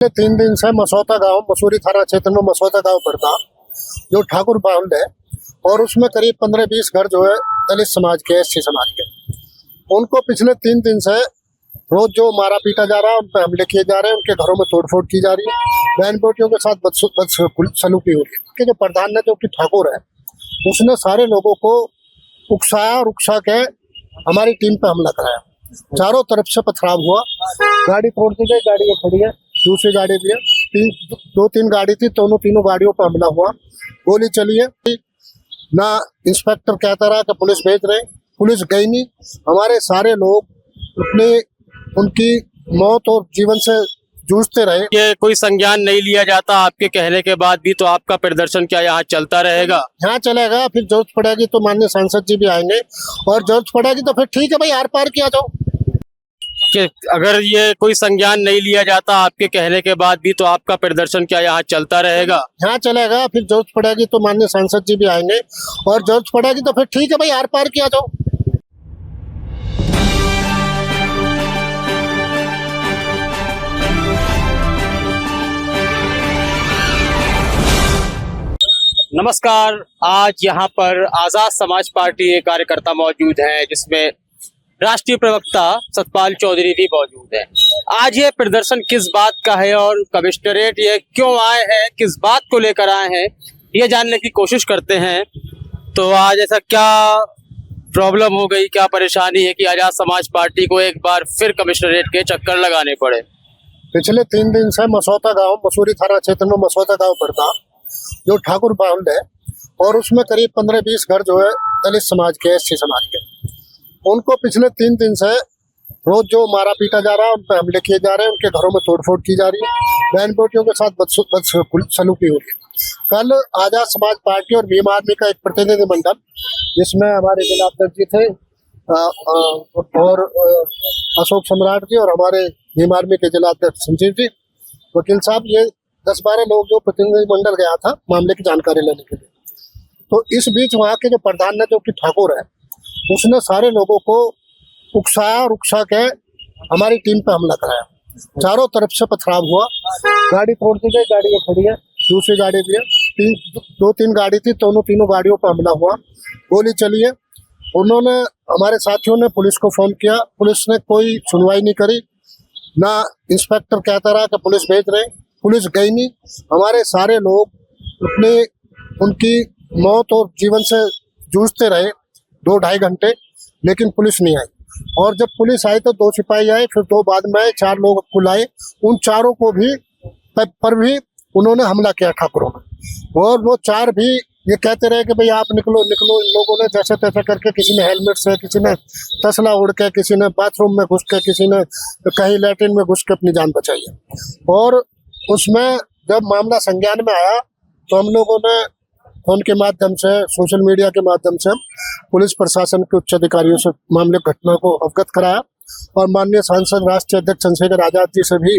3 दिन से मसौता गांव, मसूरी थाना क्षेत्र में मसौता गांव पड़ता, जो ठाकुर बाउंड है, और उसमें करीब 15-20 घर जो है दलित समाज के, एससी समाज के। उनको पिछले 3 दिन से रोज जो मारा पीटा जा रहा है, उन पर हमले किए जा रहे हैं, उनके घरों में तोड़फोड़ की जा रही है, बहन बेटियों के साथ बदसलूकी हो रही है। कि जो प्रधान है, जो कि ठाकुर है, उसने सारे लोगों को उकसाया और उकसा के हमारी टीम पे हमला कराया। चारों तरफ से पथराव हुआ, गाड़ी तोड़ दी गई, गाड़ी ये खड़ी है, दूसरी गाड़ी भी है, 2-3 गाड़ी थी, तीनों गाड़ियों पर हमला हुआ, गोली चली है। ना इंस्पेक्टर कहता रहा कि पुलिस भेज रहे, पुलिस गई नहीं। हमारे सारे लोग उनकी मौत और जीवन से जूझते रहे। ये कोई संज्ञान नहीं लिया जाता आपके कहने के बाद भी, तो आपका प्रदर्शन क्या यहाँ चलता रहेगा? यहाँ चलेगा, फिर जरूरत पड़ेगी तो माननीय सांसद जी भी आएंगे, और जरूरत पड़ेगी तो फिर ठीक है भाई, आर पार किया जाओ। कि अगर ये कोई संज्ञान नहीं लिया जाता आपके कहने के बाद भी, तो आपका प्रदर्शन क्या यहाँ चलता रहेगा? यहाँ चलेगा, फिर जरूरत पड़ेगी तो माननीय सांसद जी भी आएंगे, और जरूरत पड़ेगी तो फिर ठीक है भाई, आर पार किया जाओ। नमस्कार, आज यहाँ पर आजाद समाज पार्टी के कार्यकर्ता मौजूद हैं, जिसमें राष्ट्रीय प्रवक्ता सतपाल चौधरी भी मौजूद है। आज ये प्रदर्शन किस बात का है और कमिश्नरेट ये क्यों आए हैं, किस बात को लेकर आए हैं, ये जानने की कोशिश करते हैं। तो आज ऐसा क्या प्रॉब्लम हो गई, क्या परेशानी है कि आजाद समाज पार्टी को एक बार फिर कमिश्नरेट के चक्कर लगाने पड़े? पिछले 3 दिन से मसौता गांव, मसूरी थाना क्षेत्र में मसौता गांव पड़ता, जो ठाकुर बाउंड है, और उसमें करीब 15-20 घर जो है दलित समाज के, एससी समाज के। उनको पिछले 3 दिन से रोज जो मारा पीटा जा रहा है, उन पर हमले किए जा रहे हैं, उनके घरों में तोड़फोड़ की जा रही है, बहन बेटियों के साथ बदसलूकी हो रही है। कल आजाद समाज पार्टी और भीम आर्मी का एक प्रतिनिधिमंडल, जिसमें हमारे जिला अध्यक्ष जी थे और अशोक सम्राट जी, और हमारे भीम आर्मी के जिला अध्यक्ष संजीव जी, वकील साहब, ये 10-12 लोग जो प्रतिनिधिमंडल गया था मामले की जानकारी लेने के लिए। तो इस बीच वहाँ के जो प्रधान है, जो कि ठाकुर है, उसने सारे लोगों को उकसाया और उकसा के हमारी टीम पे हमला कराया। चारों तरफ से पथराव हुआ, गाड़ी तोड़ दी गई, गाड़ी ये खड़ी है, दूसरी गाड़ी भी है, 2-3 गाड़ी थी, तीनों गाड़ियों पर हमला हुआ, गोली चली है। उन्होंने, हमारे साथियों ने पुलिस को फोन किया, पुलिस ने कोई सुनवाई नहीं करी। ना इंस्पेक्टर कहता रहा कि पुलिस भेज रहे, पुलिस गई नहीं। हमारे सारे लोग उनकी मौत और जीवन से जूझते रहे 2-2.5 घंटे, लेकिन पुलिस नहीं आई। और जब पुलिस आई तो 2 सिपाही आए, फिर 2 बाद में आए, 4 लोग कुल आए। उन चारों को भी पर भी उन्होंने हमला किया ठाकुरों में, और वो 4 भी ये कहते रहे कि भाई आप निकलो निकलो। इन लोगों ने जैसे तैसे करके, किसी ने हेलमेट से, किसी ने तसला उड़ के, किसी ने बाथरूम में घुस के, किसी ने कहीं लैट्रिन में घुस के अपनी जान बचाई है। और उसमें जब मामला संज्ञान में आया तो हम लोगों ने फोन के माध्यम से, सोशल मीडिया के माध्यम से पुलिस प्रशासन के उच्च अधिकारियों से मामले घटना को अवगत कराया, और माननीय सांसद राष्ट्रीय अध्यक्ष चंद्रशेखर आजाद जी से भी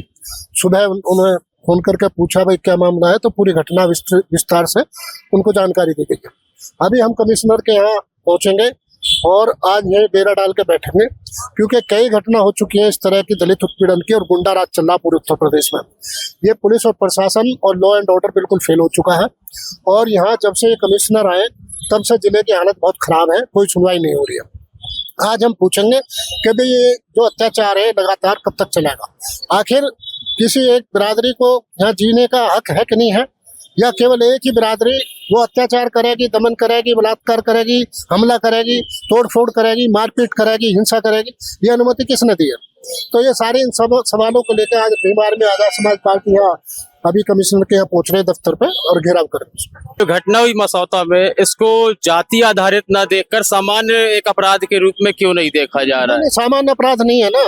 सुबह उन्हें फोन करके पूछा भाई क्या मामला है, तो पूरी घटना विस्तार से उनको जानकारी दी गई है। अभी हम कमिश्नर के यहाँ पहुंचेंगे और आज यही डेरा डाल के बैठेंगे, क्योंकि कई घटना हो चुकी है इस तरह की दलित उत्पीड़न की, और गुंडा राज चल रहा पूरे उत्तर प्रदेश में। ये पुलिस और प्रशासन और लॉ एंड ऑर्डर बिल्कुल फेल हो चुका है, और यहाँ जब से ये कमिश्नर आए तब से जिले की हालत बहुत खराब है, कोई सुनवाई नहीं हो रही है। आज हम पूछेंगे कि भाई ये जो अत्याचार है लगातार कब तक चलेगा, आखिर किसी एक बिरादरी को यहाँ जीने का हक है कि नहीं है, या केवल एक ही बिरादरी वो अत्याचार करेगी, दमन करेगी, बलात्कार करेगी, हमला करेगी, तोड़फोड़ करेगी, मारपीट करेगी, हिंसा करेगी, ये अनुमति किसने दी है? तो ये सारे इन सब सवालों को लेकर आज भीम आर्मी आजाद समाज पार्टी यहाँ अभी कमिश्नर के यहाँ पहुंच रहे दफ्तर पे, और घेराव कर जो घटना हुई मसौता में, इसको जाति आधारित न देखकर सामान्य एक अपराध के रूप में क्यों नहीं देखा जा रहा है? सामान्य अपराध नहीं है ना,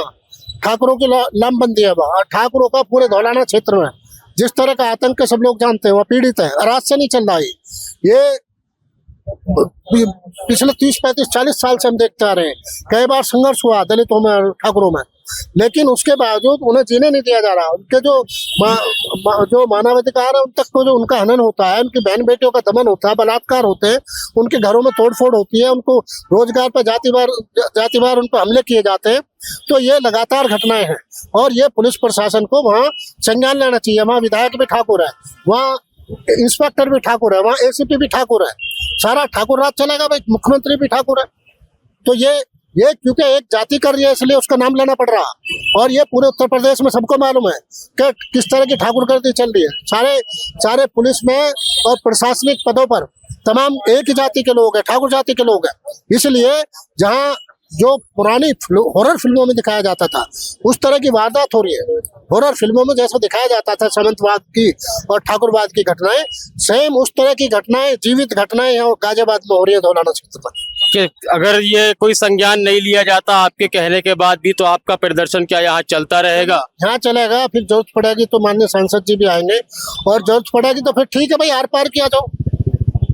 ठाकुरों की लामबंदी है वहाँ। ठाकुरों का पूरे धौलाना क्षेत्र में जिस तरह का आतंक सब लोग जानते हैं, वह पीड़ित है, रात से नहीं चल रहा है ये। पिछले 30, 35, 40 साल से हम देखते आ रहे हैं, कई बार संघर्ष हुआ दलितों में और ठाकुरों में, लेकिन उसके बावजूद उन्हें जीने नहीं दिया जा रहा। उनके जो मानवाधिकार है उन तक को जो उनका हनन होता है, उनकी बहन बेटियों का दमन होता है, बलात्कार होते हैं, उनके घरों में तोड़फोड़ होती है, उनको रोजगार पर जातिवार उन पर हमले किए जाते हैं। तो ये लगातार घटनाएं हैं और ये पुलिस प्रशासन को वहाँ संज्ञान लेना चाहिए। वहाँ विधायक भी ठाकुर है, वहाँ इंस्पेक्टर भी ठाकुर है, वहाँ एसीपी भी ठाकुर है, सारा ठाकुर राज चलेगा भाई, मुख्यमंत्री भी ठाकुर है। तो ये क्योंकि एक जाति कर रही है इसलिए उसका नाम लेना पड़ रहा। और ये पूरे उत्तर प्रदेश में सबको मालूम है कि किस तरह की ठाकुरगर्दी चल रही है। सारे पुलिस में और प्रशासनिक पदों पर तमाम एक ही जाति के लोग हैं, ठाकुर जाति के लोग हैं। इसलिए जहाँ जो पुरानी हॉरर फिल्मों में दिखाया जाता था उस तरह की वारदात हो रही है। हॉरर फिल्मों में जैसा दिखाया जाता था सामंतवाद की और ठाकुरवाद की घटनाएं, सेम उस तरह की घटनाएं, जीवित घटनाएं और गाजियाबाद में हो रही है धौलाना क्षेत्र पर। कि अगर ये कोई संज्ञान नहीं लिया जाता आपके कहने के बाद भी, तो आपका प्रदर्शन क्या यहाँ चलता रहेगा? यहाँ चलेगा, फिर जरूरत पड़ेगी तो माननीय सांसद जी भी आएंगे और जरूरत पड़ेगी तो फिर ठीक है भाई, आर पार किया जाओ,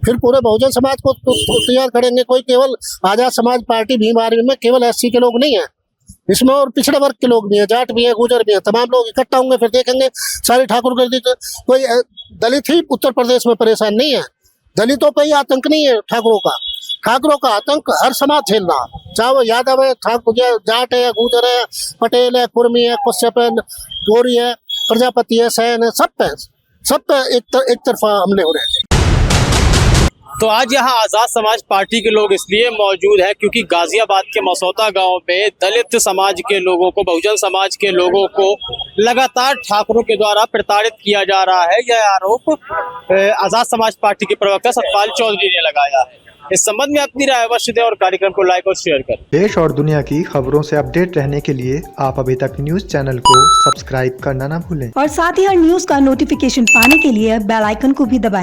फिर पूरे बहुजन समाज को तैयार करेंगे। कोई केवल आजाद समाज पार्टी भीम आर्मी में केवल एससी के लोग नहीं है, इसमें और पिछड़े वर्ग के लोग भी हैं, जाट भी है, गुजर भी है, तमाम लोग इकट्ठा होंगे, फिर देखेंगे सारी ठाकुरगर्दी। कोई दलित ही उत्तर प्रदेश में परेशान नहीं है, दलितों का ही आतंक नहीं है ठाकुरों का। ठाकुरों का आतंक हर समाज झेल रहा, चाहे वो यादव है, ठाकुर जाट है, गुजर है, पटेल है, कुर्मी है, कश्यप है, गौरी है, प्रजापति है, सैन है, सब पे एक तरफा हमले हो रहे हैं। तो आज यहाँ आजाद समाज पार्टी के लोग इसलिए मौजूद हैं क्योंकि गाजियाबाद के मसौता गांव में दलित समाज के लोगों को, बहुजन समाज के लोगों को लगातार ठाकुरों के द्वारा प्रताड़ित किया जा रहा है। यह आरोप आजाद समाज पार्टी के प्रवक्ता सतपाल चौधरी ने लगाया है। इस संबंध में अपनी राय अवश्य दें और कार्यक्रम को लाइक और शेयर करें। देश और दुनिया की खबरों से अपडेट रहने के लिए आप अभी तक न्यूज चैनल को सब्सक्राइब करना ना भूलें और साथ ही हर न्यूज का नोटिफिकेशन पाने के लिए बेल आइकन को भी दबाएं।